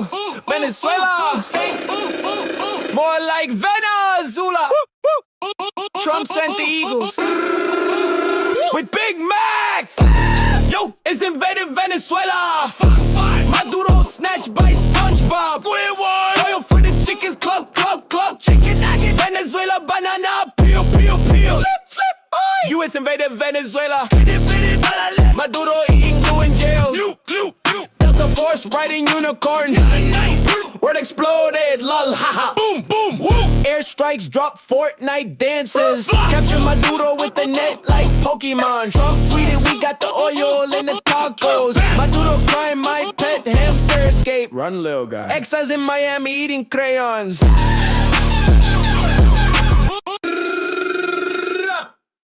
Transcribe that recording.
Maduro, Venezuela, more like Venezuela. Trump sent the Eagles with Big Macs. Yo, it's invaded Venezuela. Maduro snatched by SpongeBob. Squidward. Oil for the chickens, club. Chicken nugget. Venezuela banana, peel. Slip. U.S. invaded Venezuela. Maduro eating glue in jail. Delta Force riding unicorn. Word exploded, lol, haha. Boom, woo. Airstrikes drop Fortnite dances. Capture Maduro with the net like Pokemon. Trump tweeted, we got the oil in the tacos. Maduro crying, my pet hamster escape. Run, little guy. Exiles in Miami eating crayons.